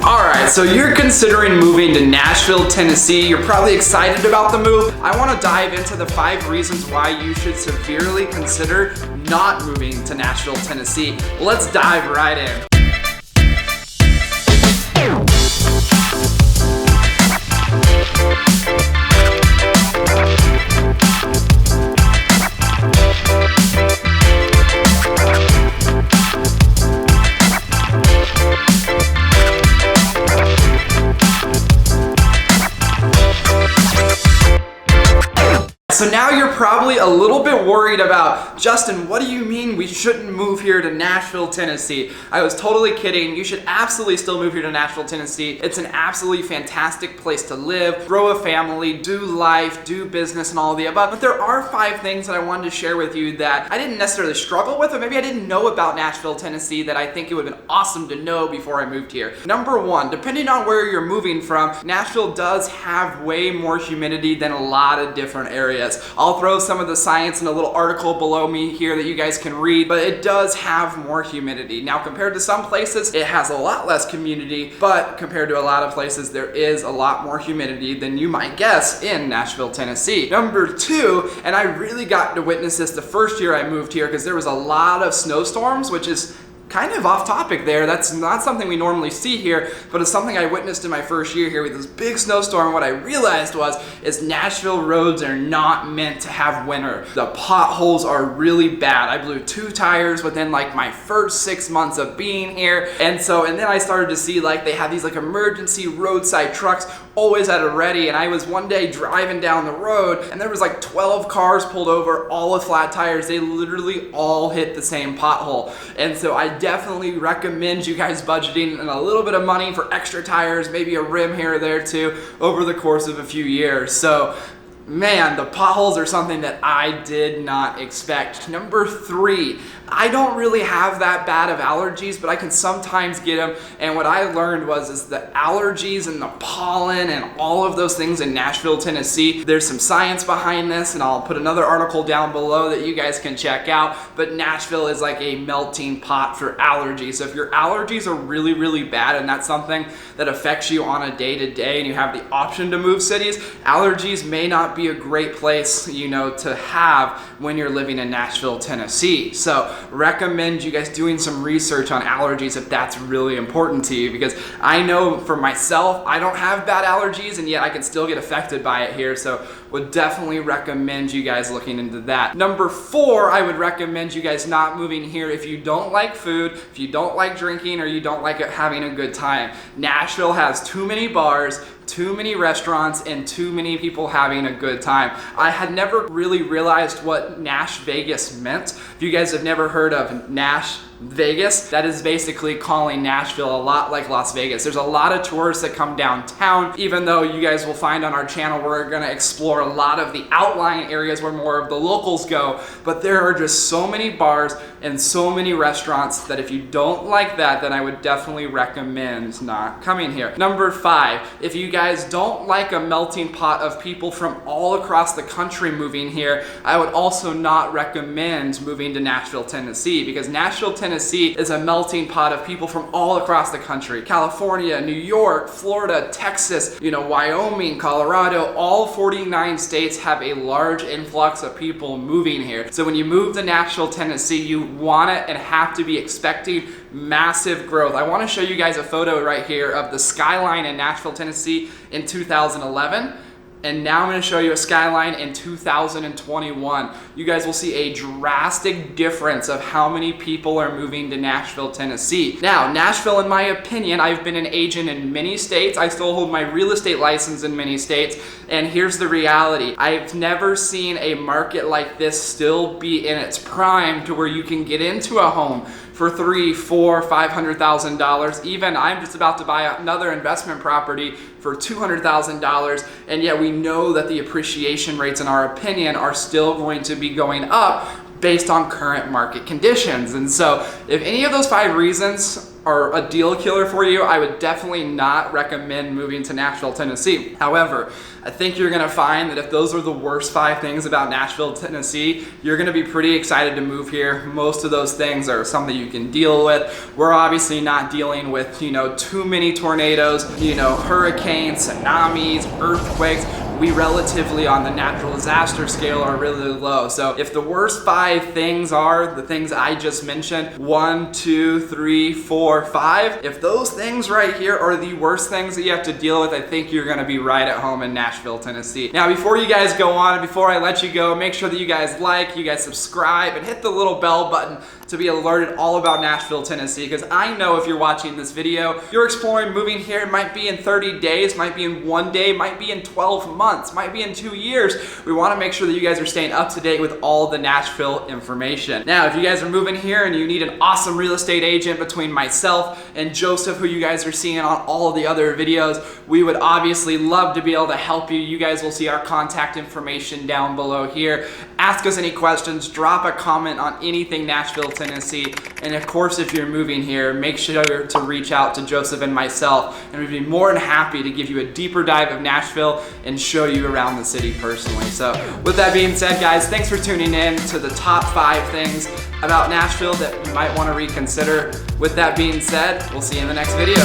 Alright, so you're considering moving to Nashville, Tennessee. You're probably excited about the move. I want to dive into the 5 reasons why you should severely consider not moving to Nashville, Tennessee. Let's dive right in. So now you're probably a little bit worried about, Justin, what do you mean we shouldn't move here to Nashville, Tennessee? I was totally kidding. You should absolutely still move here to Nashville, Tennessee. It's an absolutely fantastic place to live, grow a family, do life, do business, and all of the above. But there are 5 things that I wanted to share with you that I didn't necessarily struggle with, or maybe I didn't know about Nashville, Tennessee that I think it would have been awesome to know before I moved here. Number 1, depending on where you're moving from, Nashville does have way more humidity than a lot of different areas. I'll throw some of the science in a little article below me here that you guys can read, but it does have more humidity. Now, compared to some places, it has a lot less humidity, but compared to a lot of places, there is a lot more humidity than you might guess in Nashville, Tennessee. Number 2, and I really got to witness this the first year I moved here because there was a lot of snowstorms, which is kind of off topic there. That's not something we normally see here, but it's something I witnessed in my first year here with this big snowstorm. What I realized is Nashville roads are not meant to have winter. The potholes are really bad. I blew 2 tires within like my first 6 months of being here. And then I started to see like they have these like emergency roadside trucks always at a ready. And I was one day driving down the road and there was like 12 cars pulled over, all with flat tires. They literally all hit the same pothole. And so I definitely recommend you guys budgeting a little bit of money for extra tires, maybe a rim here or there too, over the course of a few years. So man, the potholes are something that I did not expect. Number 3, I don't really have that bad of allergies, but I can sometimes get them. And what I learned is the allergies and the pollen and all of those things in Nashville, Tennessee, there's some science behind this, and I'll put another article down below that you guys can check out. But Nashville is like a melting pot for allergies. So if your allergies are really, really bad and that's something that affects you on a day-to-day and you have the option to move cities, allergies may not be a great place, to have when you're living in Nashville, Tennessee. So recommend you guys doing some research on allergies if that's really important to you, because I know for myself, I don't have bad allergies and yet I can still get affected by it here. So would definitely recommend you guys looking into that. Number 4, I would recommend you guys not moving here if you don't like food, if you don't like drinking, or you don't like having a good time. Nashville has too many bars, too many restaurants, and too many people having a good time. I had never really realized what Nash Vegas meant. If you guys have never heard of Nash Vegas, that is basically calling Nashville a lot like Las Vegas. There's a lot of tourists that come downtown, even though you guys will find on our channel we're gonna explore a lot of the outlying areas where more of the locals go, but there are just so many bars and so many restaurants that if you don't like that, then I would definitely recommend not coming here. Number 5, if you guys don't like a melting pot of people from all across the country moving here, I would also not recommend moving to Nashville, Tennessee, because Nashville, Tennessee is a melting pot of people from all across the country. California, New York, Florida, Texas, Wyoming, Colorado, all 49 states have a large influx of people moving here. So when you move to Nashville, Tennessee, you want it and have to be expecting massive growth. I want to show you guys a photo right here of the skyline in Nashville, Tennessee in 2011. And now I'm going to show you a skyline in 2021. You guys will see a drastic difference of how many people are moving to Nashville, Tennessee. Now, Nashville, in my opinion, I've been an agent in many states. I still hold my real estate license in many states. And here's the reality. I've never seen a market like this still be in its prime to where you can get into a home for $300,000, $400,000, $500,000. Even I'm just about to buy another investment property for $200,000, and yet we know that the appreciation rates, in our opinion, are still going to be going up based on current market conditions. And so if any of those 5 reasons are a deal killer for you, I would definitely not recommend moving to Nashville, Tennessee. However, I think you're gonna find that if those are the worst 5 things about Nashville, Tennessee, you're gonna be pretty excited to move here. Most of those things are something you can deal with. We're obviously not dealing with, too many tornadoes, hurricanes, tsunamis, earthquakes. We relatively on the natural disaster scale are really low. So if the worst 5 things are the things I just mentioned, 1, 2, 3, 4, 5, if those things right here are the worst things that you have to deal with, I think you're gonna be right at home in Nashville, Tennessee. Now, before you guys go on, and before I let you go, make sure that you guys subscribe, and hit the little bell button to be alerted all about Nashville, Tennessee, because I know if you're watching this video, you're exploring moving here. It might be in 30 days, might be in 1 day, might be in 12 months, might be in 2 years. We want to make sure that you guys are staying up to date with all the Nashville information. Now, if you guys are moving here and you need an awesome real estate agent between myself and Joseph, who you guys are seeing on all the other videos, we would obviously love to be able to help you. You guys will see our contact information down below here. Ask us any questions, drop a comment on anything Nashville, Tennessee, and of course, if you're moving here, make sure to reach out to Joseph and myself, and we'd be more than happy to give you a deeper dive of Nashville and show you around the city personally. So with that being said, guys, thanks for tuning in to the top 5 things about Nashville that you might want to reconsider. With that being said, we'll see you in the next video.